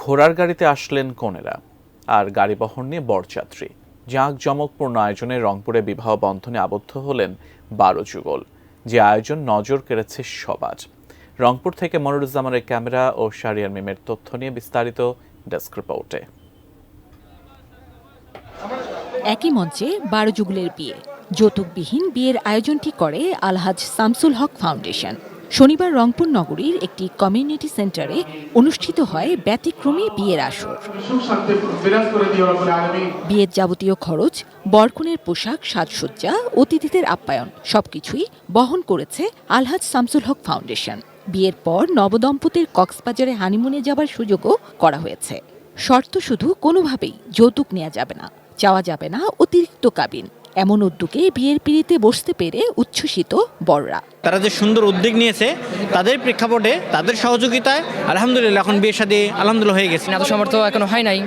ঘোড়ার গাড়িতে আসলেন কনেরা আর গাড়ি বহর নিয়ে বরযাত্রী। জাঁকজমকপূর্ণ আয়োজনে রংপুরে বিবাহ বন্ধনে আবদ্ধ হলেন 12 যুগল। যে আয়োজন নজর কেড়েছে সবার। রংপুর থেকে মনিরুজ্জামানের ক্যামেরা ও শাহরিয়ার মিমের তথ্য নিয়ে বিস্তারিত ডেস্ক রিপোর্টে। একই মঞ্চে 12 যুগলের বিয়ে। যৌতুকবিহীন বিয়ের আয়োজনটি করে আলহাজ শামসুল হক ফাউন্ডেশন। শনিবার রংপুর নগরীর একটি কমিউনিটি সেন্টারে অনুষ্ঠিত হয় ব্যতিক্রমী বিয়ের আসর। বিয়ের যাবতীয় খরচ, বরকনের পোশাক, সাজসজ্জা, অতিথিদের আপ্যায়ন সবকিছুই বহন করেছে আলহাজ শামসুল হক ফাউন্ডেশন। বিয়ের পর নবদম্পতির কক্সবাজারে হানিমুনে যাবার সুযোগও করা হয়েছে। শর্ত শুধু কোনোভাবেই যৌতুক নেওয়া যাবে না, চাওয়া যাবে না অতিরিক্ত কাবিন। এমন উদ্যোগে বিয়ের পিঁড়িতে বসতে পেরে উচ্ছ্বসিত বররা। তারা যে সুন্দর উদ্যোগ নিয়েছে, তাদের প্রেক্ষাপটে, তাদের সহযোগিতায় আলহামদুলিল্লাহ এখন বিয়ের সাথে আলহামদুলিল্লাহ হয়ে গেছে। এত সামর্থ্য এখনো হয় নাই,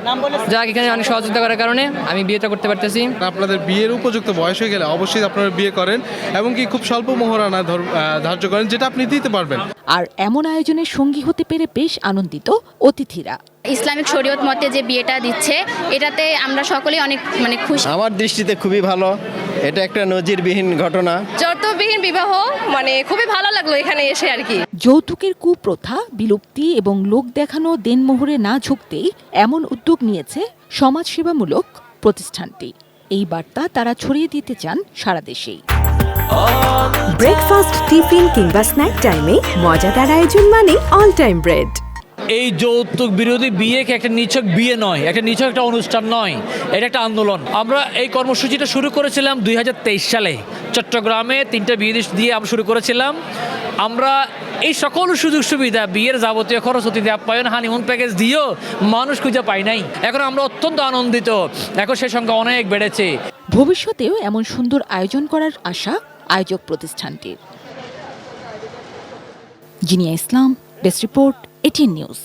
যা এখানে অনেক সহযোগিতা করার কারণে আমি বিয়েটা করতে পারতেছি। আপনাদের বিয়ের উপযুক্ত বয়স হয়ে গেলে অবশ্যই আপনারা বিয়ে করেন এবং কি খুব স্বল্প মোহরানা ধার্য করেন, যেটা আপনি দিতে পারবেন। আর এমন আয়োজনের সঙ্গী হতে পেরে বেশ আনন্দিত অতিথিরা। ইসলামিক শরীয়ত মতে যে বিয়েটা দিচ্ছে, এটাতে আমরা সকলেই অনেক খুশি। আমার দৃষ্টিতে খুবই ভালো, এটা একটা নজিরবিহীন ঘটনা। যৌতুকবিহীন বিবাহ খুবই ভালো লাগলো এখানে এসে আর কি। যৌতুকের কুপ্রথা বিলুপ্তি এবং লোক দেখানো দেনমোহরে না ঝুঁকতেই এমন উদ্যোগ নিয়েছে সমাজসেবামূলক প্রতিষ্ঠানটি। এই বার্তা তারা ছড়িয়ে দিতে চান সারা দেশেই। ব্রেকফাস্ট, টিফিন কিংবা স্ন্যাক টাইমে মজাদার আয়োজন মানে অল টাইম ব্রেড। এই যৌতুক বিরোধী বিয়ে একটা নিছক বিয়ে নয়, একটা নিছক একটা অনুষ্ঠান নয়, এটা একটা আন্দোলন। আমরা এই কর্মসূচিটা শুরু করেছিলাম 2023 সালে চট্টগ্রামে 3টা বিয়ে দিয়ে আমরা শুরু করেছিলাম। আমরা এই সকল সুযোগ সুবিধা, বিয়ের যাবতীয় খরচ, অতিথি আপ্যায়ন, হানিমুন প্যাকেজ দিয়েও মানুষ খুঁজে পাই নাই। এখন আমরা অত্যন্ত আনন্দিত, এখন সেই সংখ্যা অনেক বেড়েছে। ভবিষ্যতেও এমন সুন্দর আয়োজন করার আশা আয়োজক প্রতিষ্ঠানটির। জিনিয়া ইসলাম, ডেস্ক রিপোর্ট, ATN নিউজ।